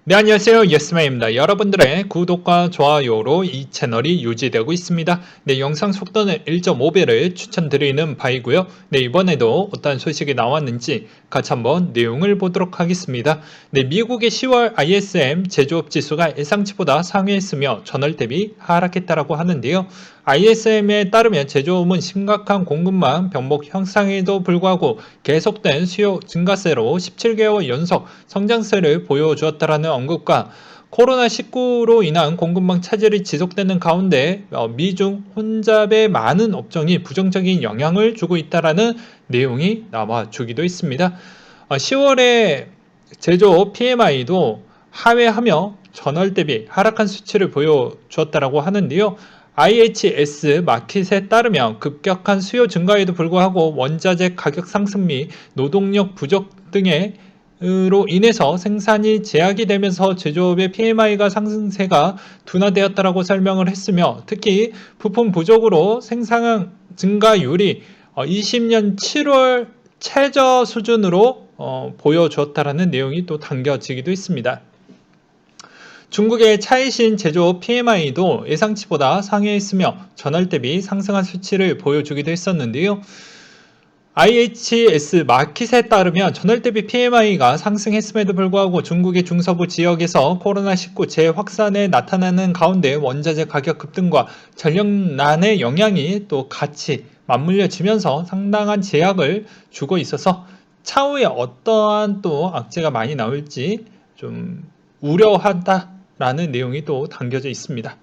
네, 안녕하세요. 예스맨입니다. 여러분들의 구독과 좋아요로 이 채널이 유지되고 있습니다. 네, 영상 속도는 1.5배를 추천드리는 바이고요. 네, 이번에도 어떤 소식이 나왔는지 같이 한번 내용을 보도록 하겠습니다. 네, 미국의 10월 ISM 제조업 지수가 예상치보다 상회했으며 전월 대비 하락했다라고 하는데요. ISM에 따르면 제조업은 심각한 공급망 병목 형상에도 불구하고 계속된 수요 증가세로 17개월 연속 성장세를 보여주었다라는 언급과 코로나19로 인한 공급망 차질이 지속되는 가운데 미중 혼잡의 많은 업종이 부정적인 영향을 주고 있다라는 내용이 나와주기도 했습니다. 10월에 제조업 PMI도 하회하며 전월 대비 하락한 수치를 보여주었다라고 하는데요. IHS 마켓에 따르면 급격한 수요 증가에도 불구하고 원자재 가격 상승 및 노동력 부족 등의 으로 인해서 생산이 제약이 되면서 제조업의 PMI가 상승세가 둔화되었다라고 설명을 했으며 특히 부품 부족으로 생산 증가율이 20년 7월 최저 수준으로 보여주었다라는 내용이 또 담겨지기도 했습니다. 중국의 차이신 제조업 PMI도 예상치보다 상회했으며 전월 대비 상승한 수치를 보여주기도 했었는데요. IHS 마켓에 따르면 전월 대비 PMI가 상승했음에도 불구하고 중국의 중서부 지역에서 코로나19 재확산에 나타나는 가운데 원자재 가격 급등과 전력난의 영향이 또 같이 맞물려지면서 상당한 제약을 주고 있어서 차후에 어떠한 또 악재가 많이 나올지 좀 우려한다라는 내용이 또 담겨져 있습니다.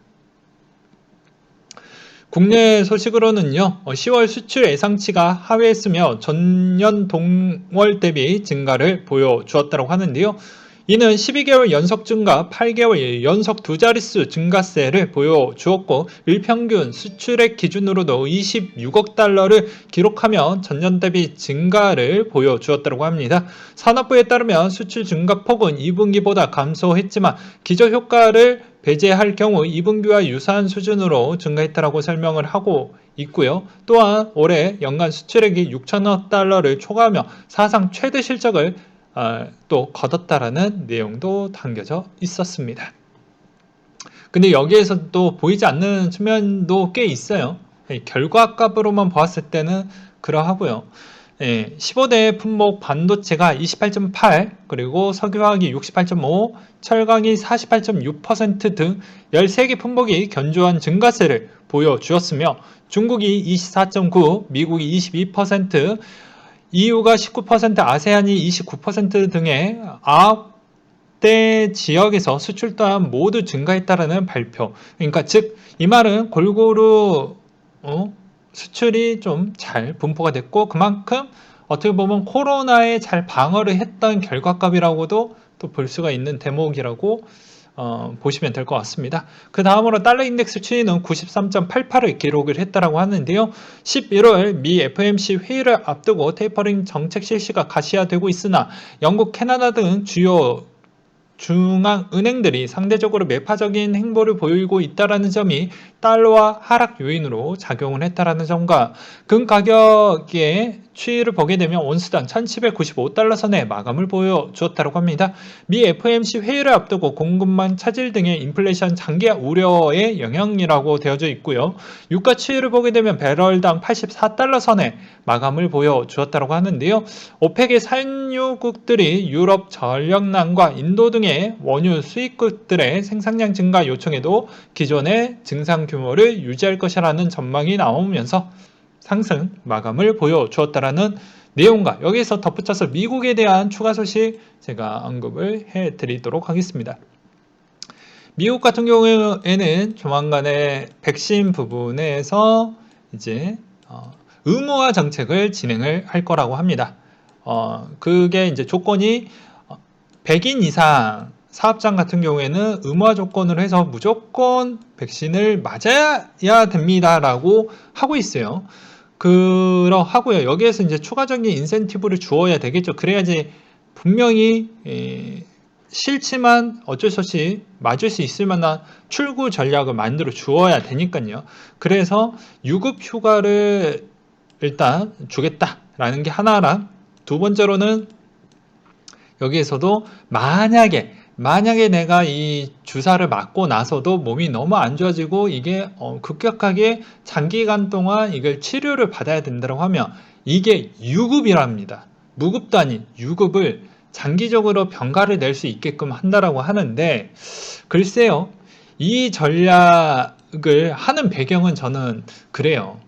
국내 소식으로는요, 10월 수출 예상치가 하회했으며 전년 동월 대비 증가를 보여주었다고 하는데요. 이는 12개월 연속 증가, 8개월 연속 두 자릿수 증가세를 보여주었고 일평균 수출액 기준으로도 26억 달러를 기록하며 전년 대비 증가를 보여주었다고 합니다. 산업부에 따르면 수출 증가폭은 2분기보다 감소했지만 기저효과를 배제할 경우 2분기와 유사한 수준으로 증가했다고 설명을 하고 있고요. 또한 올해 연간 수출액이 6천억 달러를 초과하며 사상 최대 실적을 또 거뒀다라는 내용도 담겨져 있었습니다. 근데 여기에서 또 보이지 않는 측면도 꽤 있어요. 결과값으로만 보았을 때는 그러하고요. 15대 품목 반도체가 28.8, 그리고 석유화학이 68.5, 철강이 48.6% 등 13개 품목이 견조한 증가세를 보여주었으며 중국이 24.9, 미국이 22%, EU가 19%, 아세안이 29% 등의 9대 지역에서 수출 또한 모두 증가했다라는 발표. 그러니까 즉 이 말은 골고루 수출이 좀 잘 분포가 됐고 그만큼 어떻게 보면 코로나에 잘 방어를 했던 결과값이라고도 또 볼 수가 있는 대목이라고 보시면 될 것 같습니다. 그 다음으로 달러 인덱스 추이는 93.88을 기록을 했다라고 하는데요. 11월 미 FOMC 회의를 앞두고 테이퍼링 정책 실시가 가시화되고 있으나 영국, 캐나다 등 주요 중앙은행들이 상대적으로 매파적인 행보를 보이고 있다는 점이 달러화 하락 요인으로 작용을 했다는 점과 금 가격의 추이를 보게 되면 온수당 1795달러 선에 마감을 보여주었다고 합니다. 미 FOMC 회의를 앞두고 공급망 차질 등의 인플레이션 장기화 우려의 영향이라고 되어져 있고요. 유가 추이를 보게 되면 배럴당 84달러 선에 마감을 보여주었다고 하는데요. 오펙의 산유국들이 유럽 전력난과 인도 등의 원유 수입국들의 생산량 증가 요청에도 기존의 증상 규모를 유지할 것이라는 전망이 나오면서 상승 마감을 보여주었다라는 내용과 여기에서 덧붙여서 미국에 대한 추가 소식 제가 언급을 해드리도록 하겠습니다. 미국 같은 경우에는 조만간에 백신 부분에서 이제 의무화 정책을 진행을 할 거라고 합니다. 그게 이제 조건이 100인 이상 사업장 같은 경우에는 의무화 조건으로 해서 무조건 백신을 맞아야 됩니다라고 하고 있어요. 그러하고요. 여기에서 이제 추가적인 인센티브를 주어야 되겠죠. 그래야지 분명히 싫지만 어쩔 수 없이 맞을 수 있을 만한 출구 전략을 만들어 주어야 되니까요. 그래서 유급 휴가를 일단 주겠다라는 게 하나랑 두 번째로는 여기에서도 만약에 만약에 내가 이 주사를 맞고 나서도 몸이 너무 안 좋아지고 이게 급격하게 장기간 동안 이걸 치료를 받아야 된다고 하면 이게 유급이랍니다. 무급도 아닌 유급을 장기적으로 병가를 낼 수 있게끔 한다라고 하는데, 글쎄요, 이 전략을 하는 배경은 저는 그래요.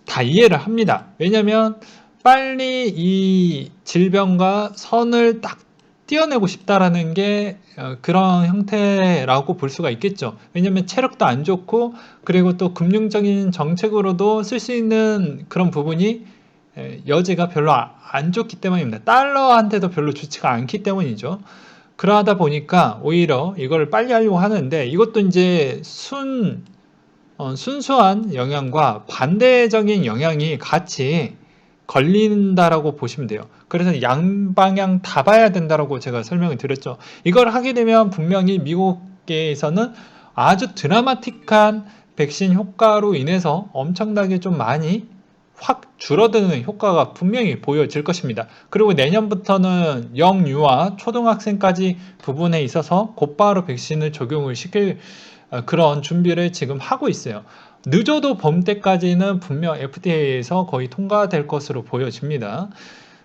다 이해를 합니다. 왜냐면 빨리 이 질병과 선을 딱 띄어내고 싶다라는 게 그런 형태라고 볼 수가 있겠죠. 왜냐면 체력도 안 좋고, 그리고 또 금융적인 정책으로도 쓸 수 있는 그런 부분이 여지가 별로 안 좋기 때문입니다. 달러한테도 별로 좋지가 않기 때문이죠. 그러다 보니까 오히려 이걸 빨리 하려고 하는데, 이것도 이제 순수한 영향과 반대적인 영향이 같이 걸린다라고 보시면 돼요. 그래서 양방향 다 봐야 된다라고 제가 설명을 드렸죠. 이걸 하게 되면 분명히 미국에서는 아주 드라마틱한 백신 효과로 인해서 엄청나게 좀 많이 확 줄어드는 효과가 분명히 보여질 것입니다. 그리고 내년부터는 영유아, 초등학생까지 부분에 있어서 곧바로 백신을 적용을 시킬 그런 준비를 지금 하고 있어요. 늦어도 봄 때까지는 분명 FDA에서 거의 통과될 것으로 보여집니다.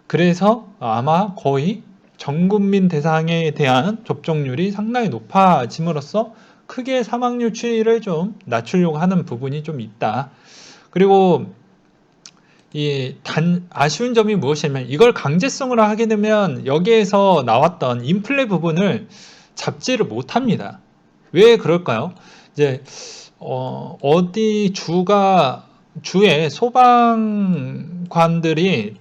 그래서 아마 거의 전 국민 대상에 대한 접종률이 상당히 높아짐으로써 크게 사망률 추이를 좀 낮추려고 하는 부분이 좀 있다. 그리고 아쉬운 점이 무엇이냐면, 이걸 강제성으로 하게 되면 여기에서 나왔던 인플레 부분을 잡지를 못합니다. 왜 그럴까요? 이제 어디 주의 소방관들이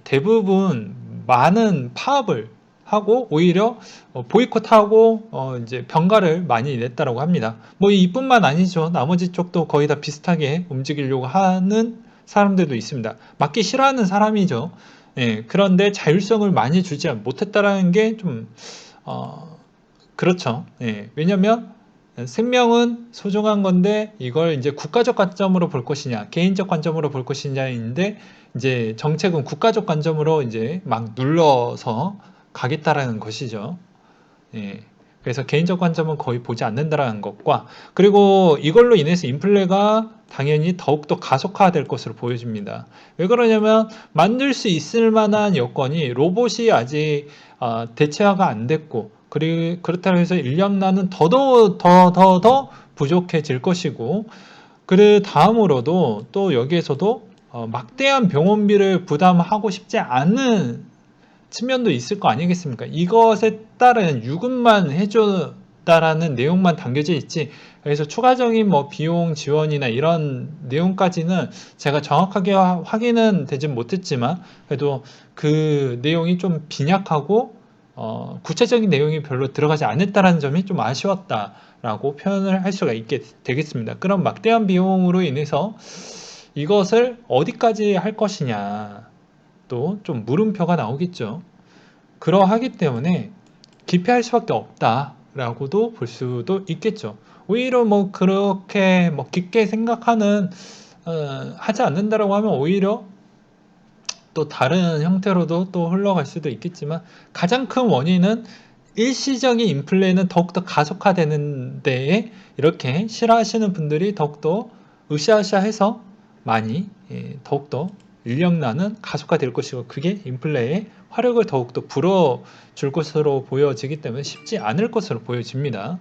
대부분 많은 파업을 하고 오히려 보이콧하고 이제 병가를 많이 냈다라고 합니다. 뭐 이뿐만 아니죠. 나머지 쪽도 거의 다 비슷하게 움직이려고 하는 사람들도 있습니다. 맞기 싫어하는 사람이죠. 예, 그런데 자율성을 많이 주지 못했다라는 게 좀 그렇죠. 예, 왜냐면 생명은 소중한 건데 이걸 이제 국가적 관점으로 볼 것이냐, 개인적 관점으로 볼 것이냐인데, 이제 정책은 국가적 관점으로 이제 막 눌러서 가겠다라는 것이죠. 예. 그래서 개인적 관점은 거의 보지 않는다라는 것과, 그리고 이걸로 인해서 인플레가 당연히 더욱더 가속화될 것으로 보여집니다. 왜 그러냐면 만들 수 있을 만한 여건이 로봇이 아직 대체화가 안 됐고, 그렇다고 해서 인력난은 더 부족해질 것이고, 그 다음으로도 또 여기에서도 막대한 병원비를 부담하고 싶지 않은 측면도 있을 거 아니겠습니까? 이것에 따른 유급만 해줬다라는 내용만 담겨져 있지, 그래서 추가적인 뭐 비용 지원이나 이런 내용까지는 제가 정확하게 확인은 되진 못했지만, 그래도 그 내용이 좀 빈약하고 구체적인 내용이 별로 들어가지 않았다는 점이 좀 아쉬웠다라고 표현을 할 수가 있게 되겠습니다. 그런 막대한 비용으로 인해서 이것을 어디까지 할 것이냐, 또 좀 물음표가 나오겠죠. 그러하기 때문에 기피할 수밖에 없다라고도 볼 수도 있겠죠. 오히려 뭐 그렇게 뭐 깊게 생각하는 하지 않는다라고 하면 오히려 또 다른 형태로도 또 흘러갈 수도 있겠지만, 가장 큰 원인은 일시적인 인플레는 더욱더 가속화되는 데에 이렇게 싫어하시는 분들이 더욱더 으쌰으쌰해서 많이 더욱더 인력난은 가속화될 것이고, 그게 인플레의 화력을 더욱더 불어줄 것으로 보여지기 때문에 쉽지 않을 것으로 보여집니다.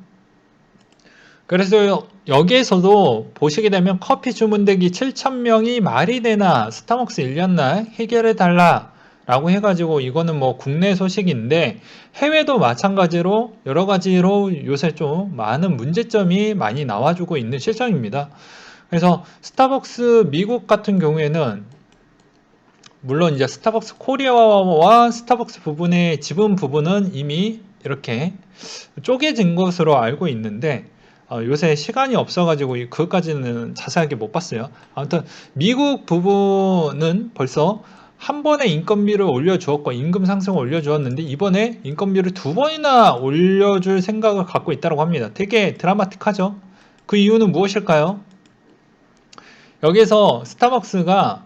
그래서 여기에서도 보시게 되면 커피 주문대기 7,000명이 말이 되나, 스타벅스 1년날 해결해달라 라고 해가지고, 이거는 뭐 국내 소식인데 해외도 마찬가지로 여러 가지로 요새 좀 많은 문제점이 많이 나와주고 있는 실정입니다. 그래서 스타벅스 미국 같은 경우에는 물론 이제 스타벅스 코리아와 스타벅스 부분의 지분 부분은 이미 이렇게 쪼개진 것으로 알고 있는데, 요새 시간이 없어가지고 그것까지는 자세하게 못 봤어요. 아무튼 미국 부분은 벌써 한 번에 인건비를 올려주었고 임금 상승을 올려주었는데, 이번에 인건비를 2번이나 올려줄 생각을 갖고 있다고 합니다. 되게 드라마틱하죠. 그 이유는 무엇일까요? 여기서 스타벅스가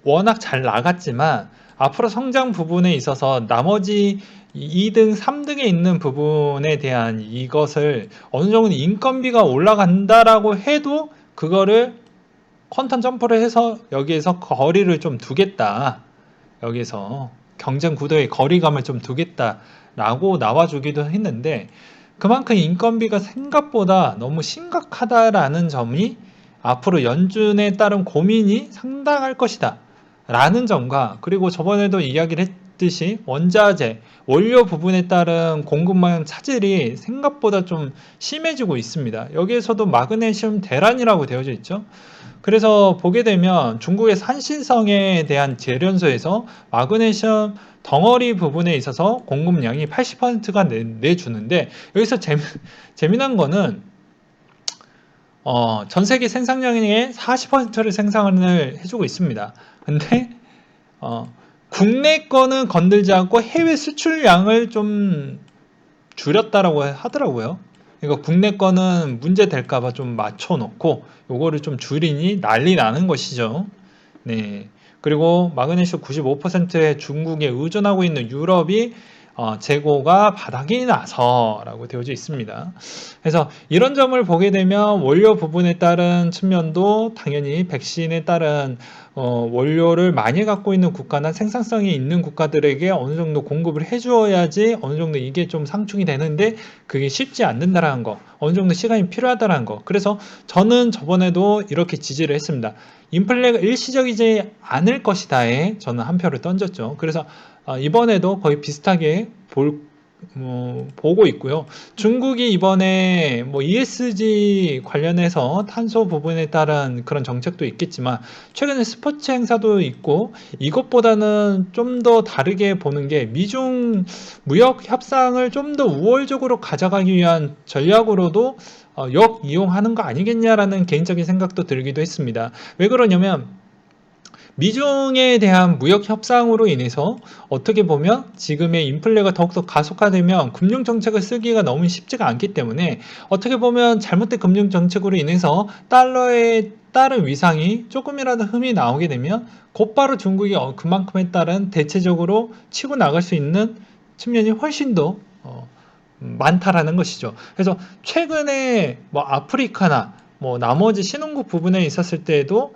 워낙 잘 나갔지만 앞으로 성장 부분에 있어서 나머지 2등, 3등에 있는 부분에 대한 이것을 어느 정도 인건비가 올라간다라고 해도 그거를 퀀텀 점프를 해서 여기에서 거리를 좀 두겠다. 여기서 경쟁 구도의 거리감을 좀 두겠다라고 나와주기도 했는데 그만큼 인건비가 생각보다 너무 심각하다라는 점이 앞으로 연준에 따른 고민이 상당할 것이다. 라는 점과 그리고 저번에도 이야기를 했듯이 원자재, 원료 부분에 따른 공급망 차질이 생각보다 좀 심해지고 있습니다. 여기에서도 마그네슘 대란이라고 되어져 있죠. 그래서 보게 되면 중국의 산신성에 대한 재련소에서 마그네슘 덩어리 부분에 있어서 공급량이 80%가 내주는데 여기서 재미난 거는 전 세계 생산량의 40%를 생산을 해주고 있습니다. 근데 국내 거는 건들지 않고 해외 수출량을 좀 줄였다라고 하더라고요. 이거 국내 거는 문제 될까봐 좀 맞춰놓고 요거를 좀 줄이니 난리 나는 것이죠. 네. 그리고 마그네슘 95%의 중국에 의존하고 있는 유럽이 재고가 바닥이 나서라고 되어져 있습니다. 그래서 이런 점을 보게 되면 원료 부분에 따른 측면도 당연히 백신에 따른 원료를 많이 갖고 있는 국가나 생산성이 있는 국가들에게 어느 정도 공급을 해주어야지 어느 정도 이게 좀 상충이 되는데 그게 쉽지 않는다라는 거, 어느 정도 시간이 필요하다라는 거. 그래서 저는 저번에도 이렇게 지지를 했습니다. 인플레가 일시적이지 않을 것이다에 저는 한 표를 던졌죠. 그래서 이번에도 거의 비슷하게 보고 있고요. 중국이 이번에 뭐 ESG 관련해서 탄소 부분에 따른 그런 정책도 있겠지만 최근에 스포츠 행사도 있고 이것보다는 좀 더 다르게 보는 게 미중 무역 협상을 좀 더 우월적으로 가져가기 위한 전략으로도 역이용하는 거 아니겠냐라는 개인적인 생각도 들기도 했습니다. 왜 그러냐면 미중에 대한 무역 협상으로 인해서 어떻게 보면 지금의 인플레가 더욱더 가속화되면 금융 정책을 쓰기가 너무 쉽지가 않기 때문에 어떻게 보면 잘못된 금융 정책으로 인해서 달러에 따른 위상이 조금이라도 흠이 나오게 되면 곧바로 중국이 그만큼에 따른 대체적으로 치고 나갈 수 있는 측면이 훨씬 더 많다라는 것이죠. 그래서 최근에 뭐 아프리카나 뭐 나머지 신흥국 부분에 있었을 때에도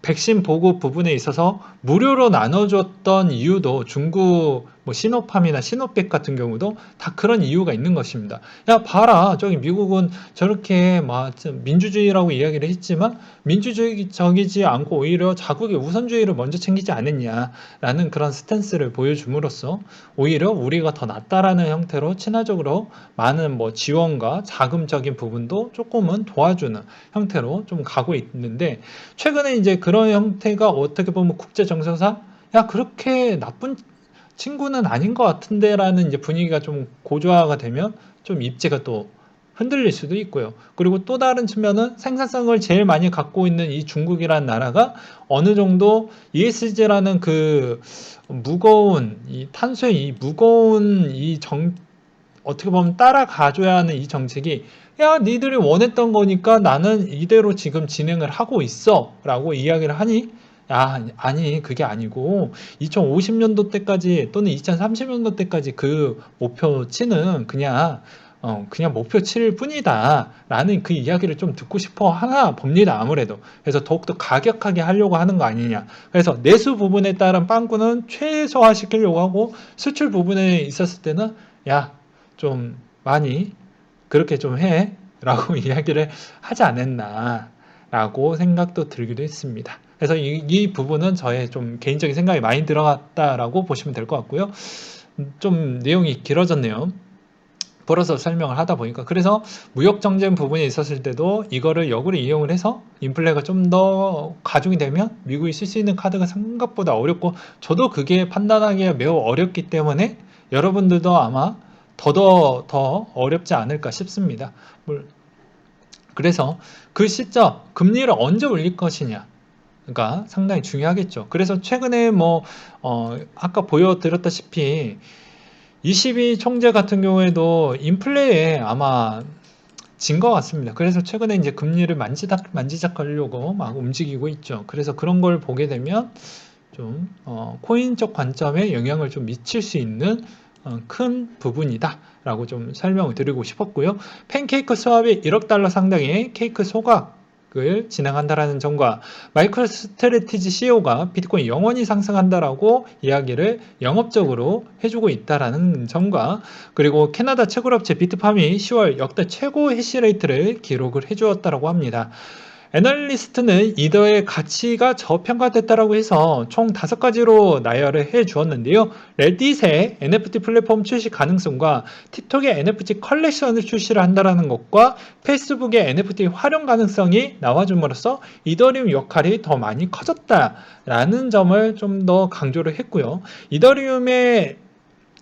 백신 보급 부분에 있어서 무료로 나눠줬던 이유도 중국 뭐 시노팜이나 시노백 같은 경우도 다 그런 이유가 있는 것입니다. 야 봐라 저기 미국은 저렇게 막 민주주의라고 이야기를 했지만 민주주의적이지 않고 오히려 자국의 우선주의를 먼저 챙기지 않았냐라는 그런 스탠스를 보여줌으로써 오히려 우리가 더 낫다라는 형태로 친화적으로 많은 뭐 지원과 자금적인 부분도 조금은 도와주는 형태로 좀 가고 있는데 최근에 이제 그런 형태가 어떻게 보면 국제정세상 야 그렇게 나쁜 친구는 아닌 것 같은데 라는 이제 분위기가 좀 고조화가 되면 좀 입지가 또 흔들릴 수도 있고요. 그리고 또 다른 측면은 생산성을 제일 많이 갖고 있는 이 중국이라는 나라가 어느 정도 ESG라는 그 무거운 이 탄소의 이 무거운 어떻게 보면 따라가줘야 하는 이 정책이 야 니들이 원했던 거니까 나는 이대로 지금 진행을 하고 있어 라고 이야기를 하니 야 아니 그게 아니고 2050년도 때까지 또는 2030년도 때까지 그 목표치는 그냥 목표치일 뿐이다 라는 그 이야기를 좀 듣고 싶어 하나 봅니다. 아무래도 그래서 더욱더 가격하게 하려고 하는 거 아니냐. 그래서 내수 부분에 따른 빵꾸는 최소화 시키려고 하고 수출 부분에 있었을 때는 야 좀 많이 그렇게 좀 해 라고 이야기를 하지 않았나 라고 생각도 들기도 했습니다. 그래서 이 부분은 저의 좀 개인적인 생각이 많이 들어갔다라고 보시면 될 것 같고요. 좀 내용이 길어졌네요. 벌어서 설명을 하다 보니까 그래서 무역 정쟁 부분에 있었을 때도 이거를 역으로 이용을 해서 인플레가 좀 더 가중이 되면 미국이 쓸 수 있는 카드가 생각보다 어렵고 저도 그게 판단하기가 매우 어렵기 때문에 여러분들도 아마 더 어렵지 않을까 싶습니다. 그래서 그 시점 금리를 언제 올릴 것이냐 가 상당히 중요하겠죠. 그래서 최근에 아까 보여드렸다시피 22 총재 같은 경우에도 인플레에 아마 진 것 같습니다. 그래서 최근에 이제 금리를 만지작 하려고 막 움직이고 있죠. 그래서 그런 걸 보게 되면 좀 코인적 관점에 영향을 좀 미칠 수 있는 큰 부분이다 라고 좀 설명을 드리고 싶었고요. 팬케이크 수합이 1억 달러 상당의 케이크 소각을 진행한다라는 점과 마이크로스트래티지 CEO가 비트코인 영원히 상승한다라고 이야기를 영업적으로 해주고 있다라는 점과 그리고 캐나다 채굴업체 비트팜이 10월 역대 최고 해시레이트를 기록을 해주었다라고 합니다. 애널리스트는 이더의 가치가 저평가됐다라고 해서 총 5가지로 나열을 해 주었는데요. 레딧의 NFT 플랫폼 출시 가능성과 틱톡의 NFT 컬렉션을 출시를 한다는 것과 페이스북의 NFT 활용 가능성이 나와줌으로써 이더리움 역할이 더 많이 커졌다라는 점을 좀 더 강조를 했고요. 이더리움의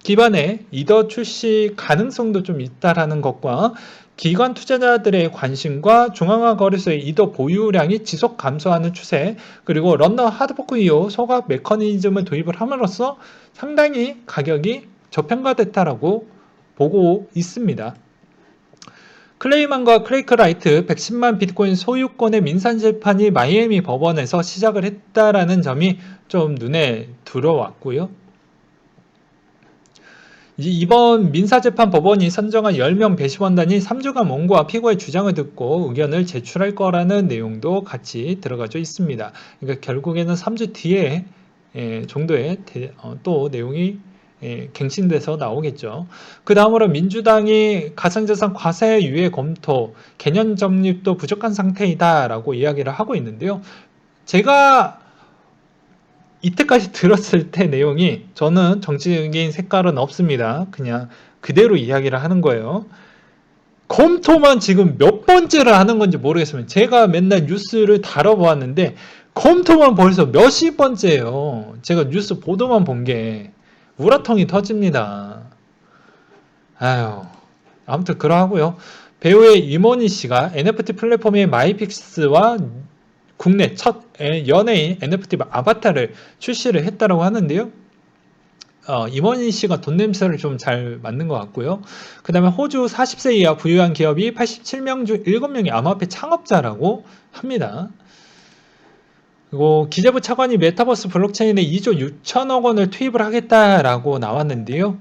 기반에 이더 출시 가능성도 좀 있다라는 것과 기관 투자자들의 관심과 중앙화 거래소의 이더 보유량이 지속 감소하는 추세, 그리고 런던 하드포크 이후 소각 메커니즘을 도입을 함으로써 상당히 가격이 저평가됐다라고 보고 있습니다. 클레이만과 크레이크라이트 110만 비트코인 소유권의 민산 재판이 마이애미 법원에서 시작을 했다라는 점이 좀 눈에 들어왔고요. 이번 민사재판 법원이 선정한 10명 배심원단이 3주간 원고와 피고의 주장을 듣고 의견을 제출할 거라는 내용도 같이 들어가져 있습니다. 그러니까 결국에는 3주 뒤에 정도의 또 내용이 갱신돼서 나오겠죠. 그 다음으로 민주당이 가상자산 과세 유예 검토, 개념 정립도 부족한 상태이다 라고 이야기를 하고 있는데요. 제가 이때까지 들었을 때 내용이 저는 정치적인 색깔은 없습니다. 그냥 그대로 이야기를 하는 거예요. 검토만 지금 몇 번째를 하는 건지 모르겠으면 제가 맨날 뉴스를 다뤄보았는데 검토만 벌써 몇십 번째예요. 제가 뉴스 보도만 본 게 우라통이 터집니다. 아유, 아무튼 그러하고요. 배우의 임원희 씨가 NFT 플랫폼의 마이픽스와 국내 첫 연예인 NFT 아바타를 출시를 했다고 하는데요. 임원희 씨가 돈 냄새를 좀 잘 맡는 것 같고요. 그 다음에 호주 40세 이하 부유한 기업이 87명 중 7명이 암호화폐 창업자라고 합니다. 그리고 기재부 차관이 메타버스 블록체인에 2조 6천억 원을 투입을 하겠다라고 나왔는데요.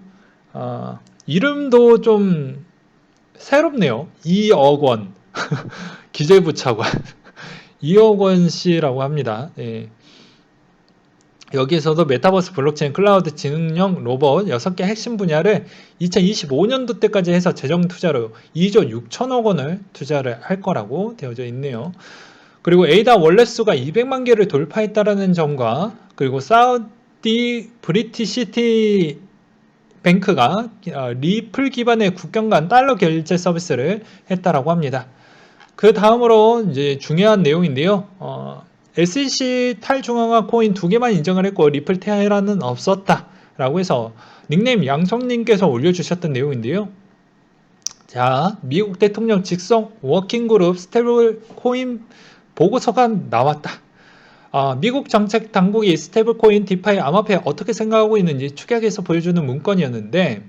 이름도 좀 새롭네요. 2억 원. 기재부 차관. 2억 원씨라고 합니다. 예. 여기에서도 메타버스 블록체인 클라우드 지능형 로봇 6개 핵심 분야를 2025년도 때까지 해서 재정 투자로 2조 6천억 원을 투자를 할 거라고 되어져 있네요. 그리고 에이다 원래 수가 200만 개를 돌파했다라는 점과 그리고 사우디 브리티시티 뱅크가 리플 기반의 국경 간 달러 결제 서비스를 했다라고 합니다. 그 다음으로 이제 중요한 내용인데요. SEC 탈중앙화 코인 2개만 인정을 했고 리플 테라는 없었다 라고 해서 닉네임 양성님께서 올려주셨던 내용인데요. 자, 미국 대통령 직속 워킹그룹 스테이블 코인 보고서가 나왔다. 미국 정책 당국이 스테이블 코인 디파이 암호화폐 어떻게 생각하고 있는지 축약해서 보여주는 문건이었는데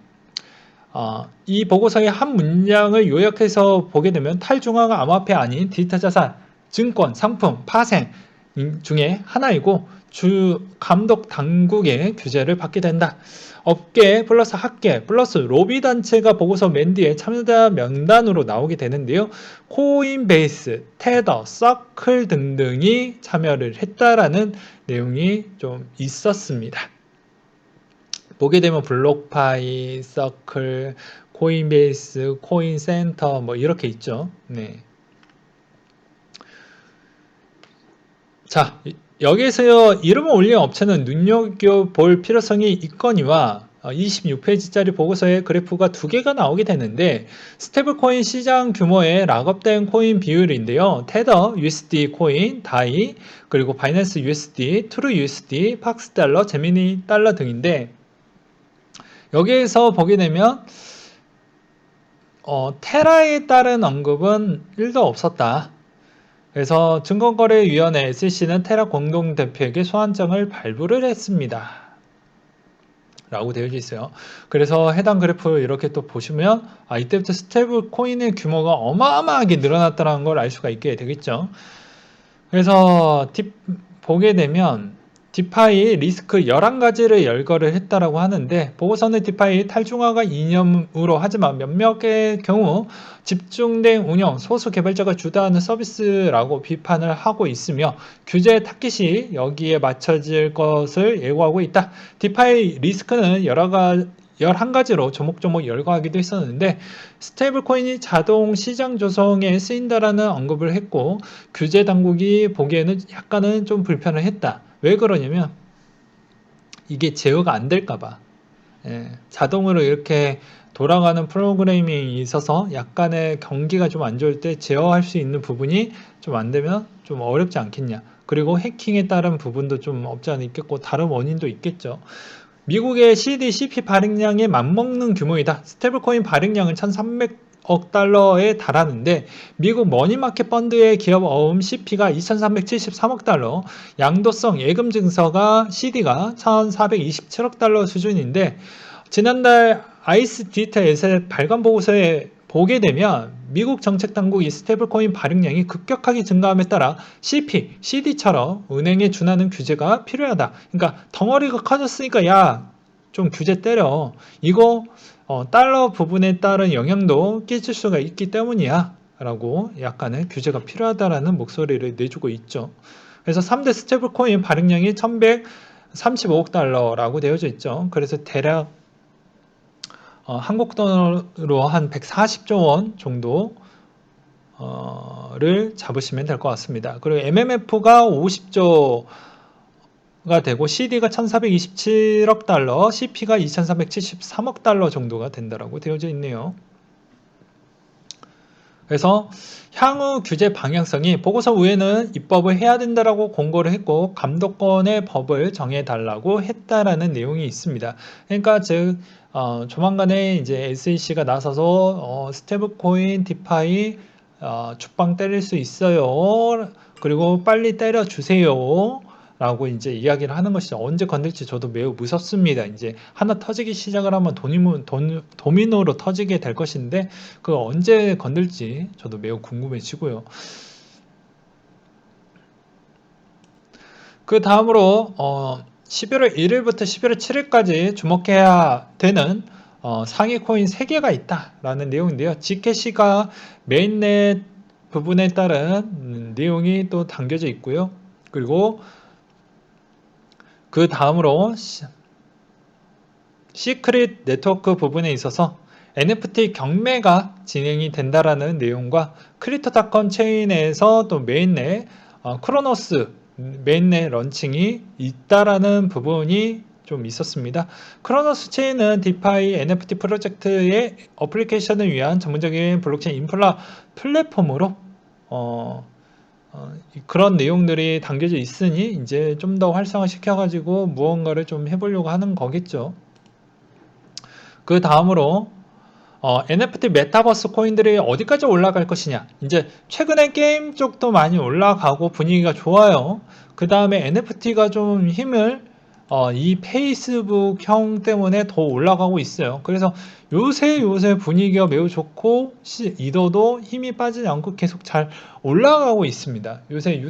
이 보고서의 한 문장을 요약해서 보게 되면 탈중앙화 암호화폐 아닌 디지털 자산, 증권, 상품, 파생 중에 하나이고 주 감독 당국의 규제를 받게 된다. 업계 플러스 학계 플러스 로비 단체가 보고서 맨 뒤에 참여자 명단으로 나오게 되는데요. 코인베이스, 테더, 서클 등등이 참여를 했다라는 내용이 좀 있었습니다. 보게 되면 블록파이, 서클, 코인베이스, 코인센터 뭐 이렇게 있죠. 네. 자, 여기에서 이름을 올린 업체는 눈여겨볼 필요성이 있거니와 26페이지짜리 보고서에 그래프가 2개가 나오게 되는데 스테이블코인 시장 규모의 락업된 코인 비율인데요. 테더 USD 코인, 다이, 그리고 바이낸스 USD, 트루 USD, 팍스 달러, 제미니 달러 등인데 여기에서 보게 되면 테라에 따른 언급은 1도 없었다. 그래서 증권거래위원회 SEC는 테라 공동대표에게 소환장을 발부를 했습니다. 라고 되어 있어요. 그래서 해당 그래프 이렇게 또 보시면 이때부터 스테이블 코인의 규모가 어마어마하게 늘어났다는 걸 알 수가 있게 되겠죠. 그래서 보게 되면 디파이 리스크 11가지를 열거를 했다라고 하는데, 보고서는 디파이 탈중화가 이념으로 하지만 몇몇의 경우 집중된 운영, 소수 개발자가 주도하는 서비스라고 비판을 하고 있으며, 규제 타깃이 여기에 맞춰질 것을 예고하고 있다. 디파이 리스크는 11가지로 조목조목 열거하기도 했었는데, 스테이블 코인이 자동 시장 조성에 쓰인다라는 언급을 했고, 규제 당국이 보기에는 약간은 좀 불편을 했다. 왜 그러냐면 이게 제어가 안 될까봐. 자동으로 이렇게 돌아가는 프로그래밍이 있어서 약간의 경기가 좀 안 좋을 때 제어할 수 있는 부분이 좀 안 되면 좀 어렵지 않겠냐. 그리고 해킹에 따른 부분도 좀 없지 않아 있겠고, 다른 원인도 있겠죠. 미국의 CD, CP 발행량에 맞먹는 규모이다. 스테이블코인 발행량은 1,300억 달러에 달하는데, 미국 머니마켓 펀드의 기업 어음 CP가 2,373억 달러, 양도성 예금 증서가 CD가 1,427억 달러 수준인데, 지난달 아이스 디지털 에셋 발간 보고서에 보게 되면 미국 정책 당국이 스테이블코인 발행량이 급격하게 증가함에 따라 CP, CD처럼 은행에 준하는 규제가 필요하다. 그러니까 덩어리가 커졌으니까 야, 좀 규제 때려. 이거 달러 부분에 따른 영향도 끼칠 수가 있기 때문이야. 라고 약간의 규제가 필요하다라는 목소리를 내주고 있죠. 그래서 3대 스테이블코인 발행량이 1,135억 달러라고 되어져 있죠. 그래서 대략 한국 돈으로 한 140조 원 정도를 잡으시면 될 것 같습니다. 그리고 MMF가 50조가 되고, CD가 1427억 달러, CP가 2373억 달러 정도가 된다라고 되어져 있네요. 그래서 향후 규제 방향성이 보고서 외에는 입법을 해야 된다라고 공고를 했고, 감독권의 법을 정해달라고 했다라는 내용이 있습니다. 그러니까 즉 조만간에 이제 SEC가 나서서 스테이블코인 디파이 죽방 때릴 수 있어요. 그리고 빨리 때려주세요. 라고 이제 이야기를 하는 것이 언제 건들지 저도 매우 무섭습니다. 이제 하나 터지기 시작을 하면 도미노로 터지게 될 것인데, 그거 언제 건들지 저도 매우 궁금해지고요. 그 다음으로 11월 1일부터 11월 7일까지 주목해야 되는 상위 코인 3개가 있다라는 내용인데요. Gcash가 메인넷 부분에 따른 내용이 또 담겨져 있고요. 그리고 그 다음으로 시크릿 네트워크 부분에 있어서 NFT 경매가 진행이 된다라는 내용과, 크립토닷컴 체인에서 또 메인넷 크로노스 메인넷 런칭이 있다라는 부분이 좀 있었습니다. 크로노스 체인은 디파이 NFT 프로젝트의 어플리케이션을 위한 전문적인 블록체인 인프라 플랫폼으로 그런 내용들이 담겨져 있으니 이제 좀 더 활성화 시켜가지고 무언가를 좀 해보려고 하는 거겠죠. 그 다음으로 NFT 메타버스 코인들이 어디까지 올라갈 것이냐. 이제 최근에 게임 쪽도 많이 올라가고 분위기가 좋아요. 그 다음에 NFT가 좀 힘을 이 페이스북형 때문에 더 올라가고 있어요. 그래서 요새 분위기가 매우 좋고 이더도 힘이 빠지지 않고 계속 잘 올라가고 있습니다. 요새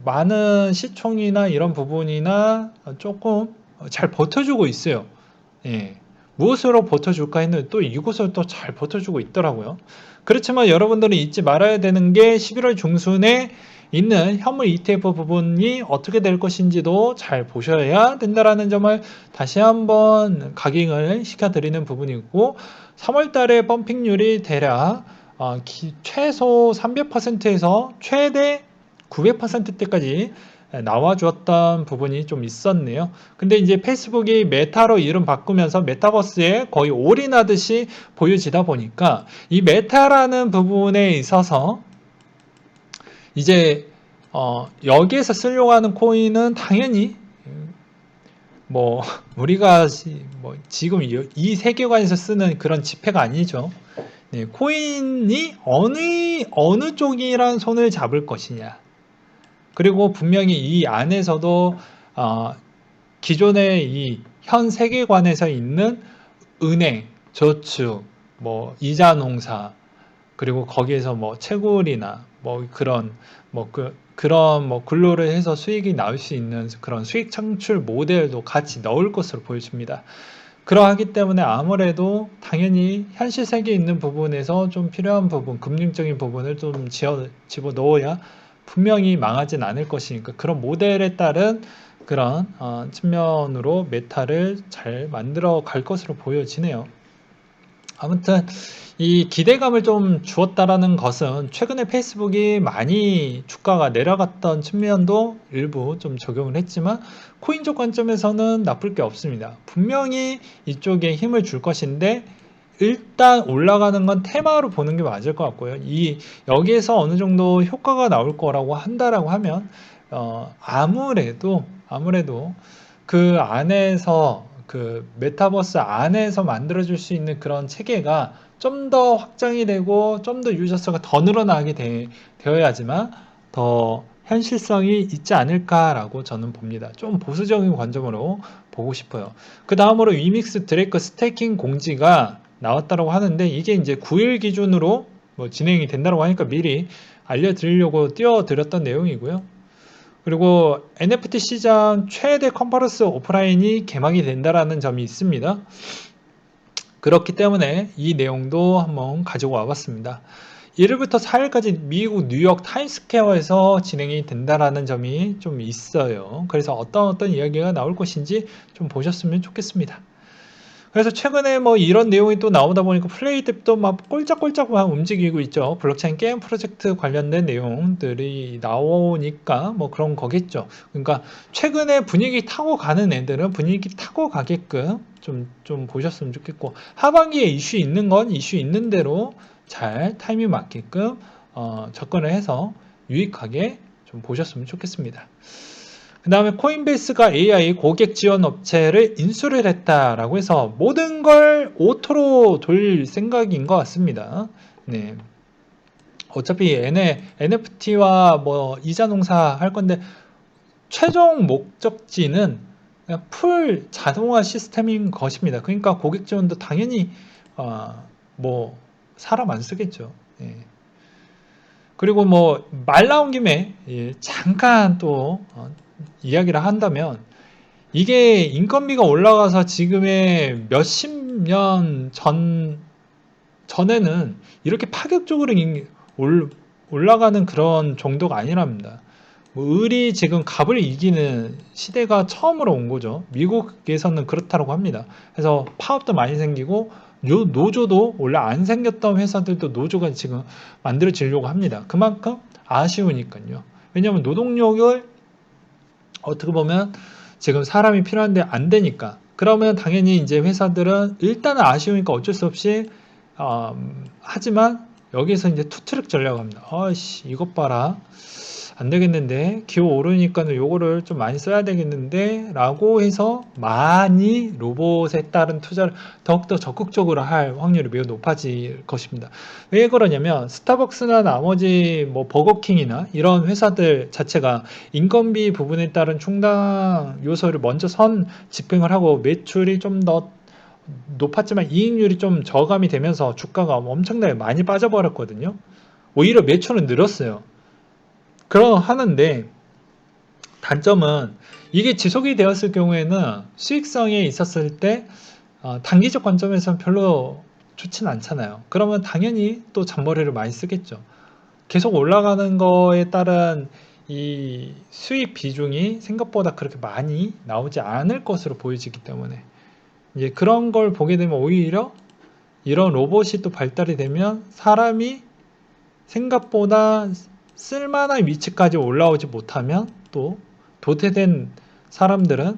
많은 시총이나 이런 부분이나 조금 잘 버텨주고 있어요. 예. 무엇으로 버텨줄까 했는데 또 이곳을 또 잘 버텨주고 있더라고요. 그렇지만 여러분들은 잊지 말아야 되는 게 11월 중순에 있는 현물 ETF 부분이 어떻게 될 것인지도 잘 보셔야 된다라는 점을 다시 한번 각인을 시켜드리는 부분이고, 3월 달에 펌핑률이 대략 최소 300%에서 최대 900%대까지 나와주었던 부분이 좀 있었네요. 근데 이제 페이스북이 메타로 이름 바꾸면서 메타버스에 거의 올인하듯이 보여지다 보니까 이 메타라는 부분에 있어서 이제 여기에서 쓰려고 하는 코인은 당연히 뭐 우리가 지금 이 세계관에서 쓰는 그런 지폐가 아니죠. 네, 코인이 어느 쪽이란 손을 잡을 것이냐. 그리고 분명히 이 안에서도 기존의 이 현 세계관에서 있는 은행, 저축, 뭐 이자 농사, 그리고 거기에서 뭐 채굴이나 뭐 그런 그런 뭐 근로를 해서 수익이 나올 수 있는 그런 수익 창출 모델도 같이 넣을 것으로 보여집니다. 그러하기 때문에 아무래도 당연히 현실 세계에 있는 부분에서 좀 필요한 부분, 금융적인 부분을 좀 집어넣어야 분명히 망하진 않을 것이니까 그런 모델에 따른 그런 측면으로 메타를 잘 만들어 갈 것으로 보여지네요. 아무튼 이 기대감을 좀 주었다라는 것은 최근에 페이스북이 많이 주가가 내려갔던 측면도 일부 좀 적용을 했지만 코인적 관점에서는 나쁠 게 없습니다. 분명히 이쪽에 힘을 줄 것인데 일단 올라가는 건 테마로 보는 게 맞을 것 같고요. 여기에서 어느 정도 효과가 나올 거라고 한다라고 하면 아무래도 그 안에서 그 메타버스 안에서 만들어줄 수 있는 그런 체계가 좀 더 확장이 되고 좀 더 유저수가 더 늘어나게 되어야지만 더 현실성이 있지 않을까라고 저는 봅니다. 좀 보수적인 관점으로 보고 싶어요. 그 다음으로 위믹스 드레이크 스테이킹 공지가 나왔다고 하는데 이게 이제 9일 기준으로 뭐 진행이 된다고 하니까 미리 알려드리려고 띄워드렸던 내용이고요. 그리고 NFT 시장 최대 컨퍼런스 오프라인이 개막이 된다라는 점이 있습니다. 그렇기 때문에 이 내용도 한번 가지고 와봤습니다. 1일부터 4일까지 미국 뉴욕 타임스퀘어에서 진행이 된다라는 점이 좀 있어요. 그래서 어떤 이야기가 나올 것인지 좀 보셨으면 좋겠습니다. 그래서 최근에 뭐 이런 내용이 또 나오다 보니까 플레이집도 막 꼴짝꼴짝 막 움직이고 있죠. 블록체인 게임 프로젝트 관련된 내용들이 나오니까 뭐 그런 거겠죠. 그러니까 최근에 분위기 타고 가는 애들은 분위기 타고 가게끔 좀 보셨으면 좋겠고, 하반기에 이슈 있는 건 이슈 있는 대로 잘 타이밍 맞게끔 접근을 해서 유익하게 좀 보셨으면 좋겠습니다. 그 다음에 코인베이스가 AI 고객 지원 업체를 인수를 했다라고 해서 모든 걸 오토로 돌릴 생각인 것 같습니다. 네. 어차피 NFT와 뭐 이자 농사 할 건데 최종 목적지는 그냥 풀 자동화 시스템인 것입니다. 그러니까 고객 지원도 당연히 뭐 사람 안 쓰겠죠. 예. 그리고 뭐 말 나온 김에 잠깐 또 이야기를 한다면 이게 인건비가 올라가서 지금의 몇십 년 전에는 이렇게 파격적으로 올라가는 그런 정도가 아니랍니다. 뭐 을이 지금 갑을 이기는 시대가 처음으로 온 거죠. 미국에서는 그렇다고 합니다. 그래서 파업도 많이 생기고 노조도 원래 안 생겼던 회사들도 노조가 지금 만들어지려고 합니다. 그만큼 아쉬우니까요. 왜냐하면 노동력을 어떻게 보면 지금 사람이 필요한데 안 되니까 그러면 당연히 이제 회사들은 일단은 아쉬우니까 어쩔 수 없이 하지만 여기서 이제 투트랙 전략을 합니다. 아씨 이것 봐라 안 되겠는데 기호 오르니까는 요거를 좀 많이 써야 되겠는데 라고 해서 많이 로봇에 따른 투자를 더욱더 적극적으로 할 확률이 매우 높아질 것입니다. 왜 그러냐면 스타벅스나 나머지 뭐 버거킹이나 이런 회사들 자체가 인건비 부분에 따른 충당 요소를 먼저 집행을 하고 매출이 좀 더 높았지만 이익률이 좀 저감이 되면서 주가가 엄청나게 많이 빠져버렸거든요. 오히려 매출은 늘었어요. 하는데 단점은 이게 지속이 되었을 경우에는 수익성에 있었을 때 단기적 관점에서는 별로 좋진 않잖아요. 그러면 당연히 또 잔머리를 많이 쓰겠죠. 계속 올라가는 거에 따른 이 수익 비중이 생각보다 그렇게 많이 나오지 않을 것으로 보여지기 때문에 이제 그런 걸 보게 되면 오히려 이런 로봇이 또 발달이 되면 사람이 생각보다 쓸만한 위치까지 올라오지 못하면 또 도태된 사람들은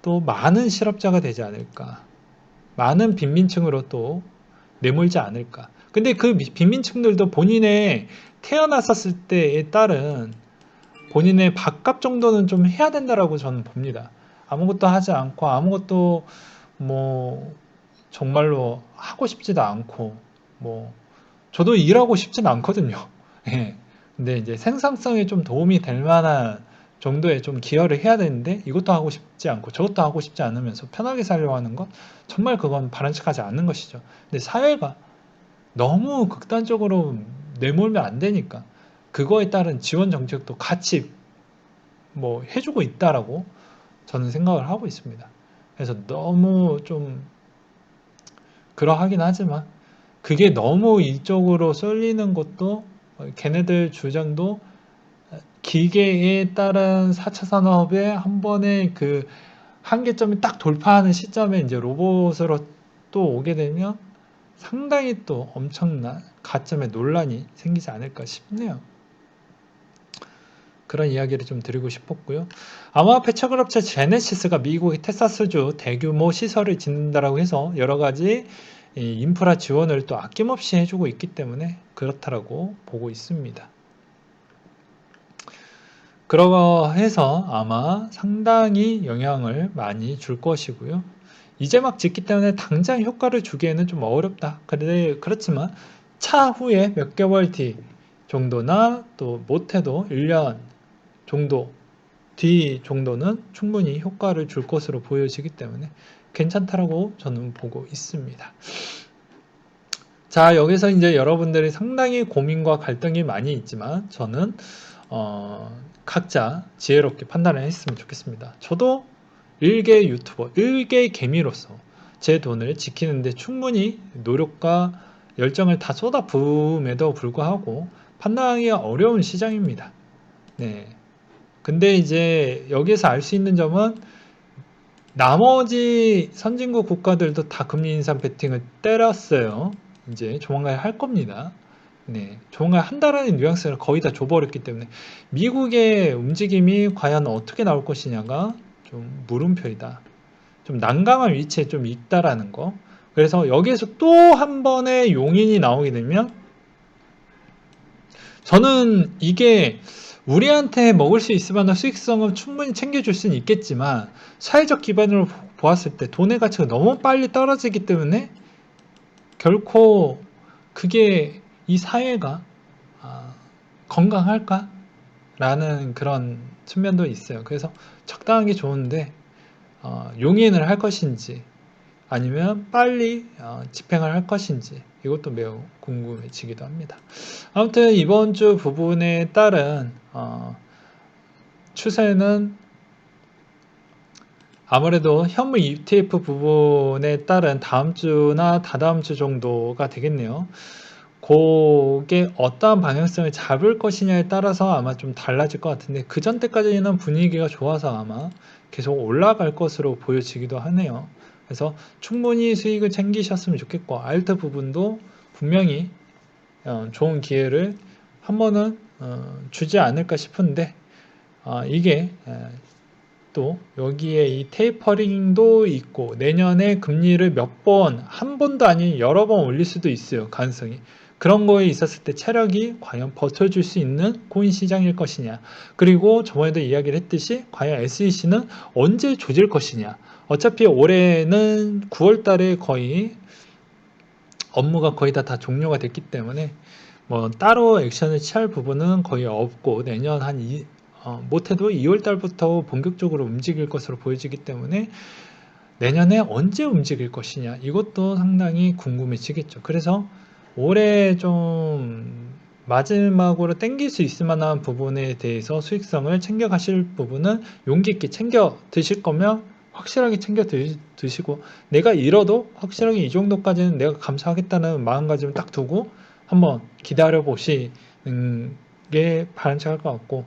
또 많은 실업자가 되지 않을까. 많은 빈민층으로 또 내몰지 않을까. 근데 그 빈민층들도 본인의 태어났었을 때에 따른 본인의 밥값 정도는 좀 해야 된다라고 저는 봅니다. 아무것도 하지 않고 아무것도 뭐 정말로 하고 싶지도 않고 뭐 저도 일하고 싶진 않거든요. 예. 근데 이제 생산성에 좀 도움이 될 만한 정도의 좀 기여를 해야 되는데 이것도 하고 싶지 않고 저것도 하고 싶지 않으면서 편하게 살려고 하는 건 정말 그건 바람직하지 않는 것이죠. 근데 사회가 너무 극단적으로 내몰면 안 되니까 그거에 따른 지원 정책도 같이 뭐 해주고 있다라고 저는 생각을 하고 있습니다. 그래서 너무 좀 그러하긴 하지만 그게 너무 이쪽으로 쏠리는 것도 걔네들 주장도 기계에 따른 4차 산업에 한 번에 그 한계점이 딱 돌파하는 시점에 이제 로봇으로 또 오게 되면 상당히 또 엄청난 가점의 논란이 생기지 않을까 싶네요. 그런 이야기를 좀 드리고 싶었고요. 아마 폐차글업체 제네시스가 미국의 텍사스주 대규모 시설을 짓는다라고 해서 여러 가지 인프라 지원을 또 아낌없이 해주고 있기 때문에 그렇다라고 보고 있습니다. 그러고 해서 아마 상당히 영향을 많이 줄 것이고요. 이제 막 짓기 때문에 당장 효과를 주기에는 좀 어렵다. 그렇지만 차후에 몇 개월 뒤 정도나 또 못해도 1년 정도 뒤 정도는 충분히 효과를 줄 것으로 보여지기 때문에 괜찮다라고 저는 보고 있습니다. 자, 여기서 이제 여러분들이 상당히 고민과 갈등이 많이 있지만 저는 각자 지혜롭게 판단을 했으면 좋겠습니다. 저도 일개 유튜버, 일개 개미로서 제 돈을 지키는데 충분히 노력과 열정을 다 쏟아부음에도 불구하고 판단하기가 어려운 시장입니다. 네. 근데 이제 여기서 알 수 있는 점은 나머지 선진국 국가들도 다 금리 인상 베팅을 때렸어요. 이제 조만간 할 겁니다. 네, 조만간 한다라는 뉘앙스를 거의 다 줘버렸기 때문에 미국의 움직임이 과연 어떻게 나올 것이냐가 좀 물음표이다. 좀 난감한 위치에 좀 있다라는 거. 그래서 여기에서 또 한 번의 용인이 나오게 되면 저는 이게 우리한테 먹을 수 있을 만한 수익성은 충분히 챙겨줄 수는 있겠지만 사회적 기반으로 보았을 때 돈의 가치가 너무 빨리 떨어지기 때문에 결코 그게 이 사회가 건강할까? 라는 그런 측면도 있어요. 그래서 적당한 게 좋은데 용인을 할 것인지 아니면 빨리 집행을 할 것인지 이것도 매우 궁금해지기도 합니다. 아무튼 이번 주 부분에 따른 추세는 아무래도 현물 ETF 부분에 따른 다음 주나 다다음 주 정도가 되겠네요. 그게 어떠한 방향성을 잡을 것이냐에 따라서 아마 좀 달라질 것 같은데 그 전 때까지는 분위기가 좋아서 아마 계속 올라갈 것으로 보여지기도 하네요. 그래서 충분히 수익을 챙기셨으면 좋겠고 알트 부분도 분명히 좋은 기회를 한 번은 주지 않을까 싶은데 이게 또 여기에 이 테이퍼링도 있고 내년에 금리를 한 번도 아닌 여러 번 올릴 수도 있어요. 가능성이. 그런 거에 있었을 때 체력이 과연 버텨줄 수 있는 코인 시장일 것이냐. 그리고 저번에도 이야기를 했듯이 과연 SEC는 언제 조질 것이냐. 어차피 올해는 9월 달에 거의 업무가 거의 다 종료가 됐기 때문에 뭐 따로 액션을 취할 부분은 거의 없고 내년 못해도 2월 달부터 본격적으로 움직일 것으로 보여지기 때문에 내년에 언제 움직일 것이냐 이것도 상당히 궁금해지겠죠. 그래서 올해 좀 마지막으로 땡길 수 있을 만한 부분에 대해서 수익성을 챙겨 가실 부분은 용기 있게 챙겨 드실 거면 확실하게 챙겨 드시고 내가 잃어도 확실하게 이 정도까지는 내가 감수하겠다는 마음가짐을 딱 두고 한번 기다려 보시는 게 바람직할 것 같고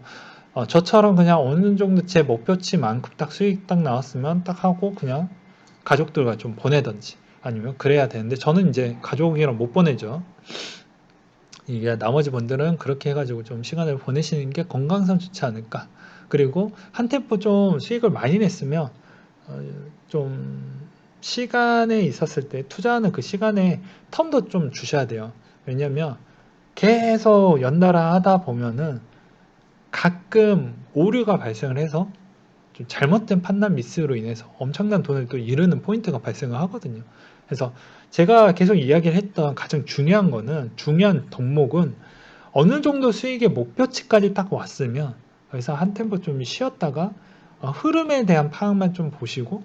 저처럼 그냥 어느 정도 제 목표치만큼 딱 수익 딱 나왔으면 딱 하고 그냥 가족들과 좀 보내든지 아니면 그래야 되는데 저는 이제 가족이랑 못 보내죠. 이게 나머지 분들은 그렇게 해가지고 좀 시간을 보내시는 게 건강상 좋지 않을까. 그리고 한 템포 좀 수익을 많이 냈으면 좀 시간에 있었을 때 투자하는 그 시간에 텀도 좀 주셔야 돼요. 왜냐면 계속 연달아 하다 보면은 가끔 오류가 발생을 해서 좀 잘못된 판단 미스로 인해서 엄청난 돈을 또 잃는 포인트가 발생을 하거든요. 그래서 제가 계속 이야기를 했던 가장 중요한 거는 중요한 덕목은 어느 정도 수익의 목표치까지 딱 왔으면 그래서 한 템포 좀 쉬었다가 흐름에 대한 파악만 좀 보시고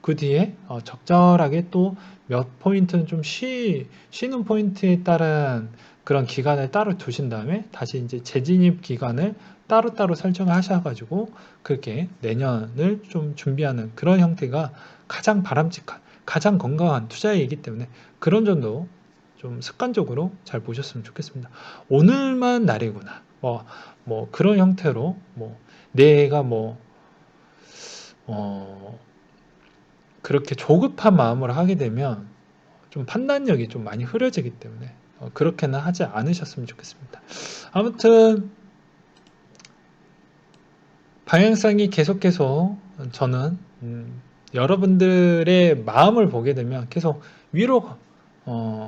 그 뒤에 적절하게 또 몇 포인트는 좀 쉬는 포인트에 따른 그런 기간을 따로 두신 다음에 다시 이제 재진입 기간을 따로따로 설정을 하셔가지고 그렇게 내년을 좀 준비하는 그런 형태가 가장 바람직한, 가장 건강한 투자이기 때문에 그런 점도 좀 습관적으로 잘 보셨으면 좋겠습니다. 오늘만 날이구나. 뭐 그런 형태로 내가 그렇게 조급한 마음으로 하게 되면 좀 판단력이 좀 많이 흐려지기 때문에 그렇게는 하지 않으셨으면 좋겠습니다. 아무튼 방향성이 계속해서 저는 여러분들의 마음을 보게 되면 계속 위로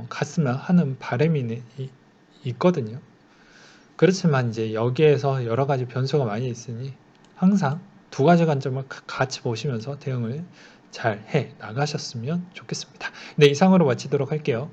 갔으면 하는 바람이 있거든요. 그렇지만 이제 여기에서 여러 가지 변수가 많이 있으니 항상 두 가지 관점을 같이 보시면서 대응을 잘 해 나가셨으면 좋겠습니다. 네, 이상으로 마치도록 할게요.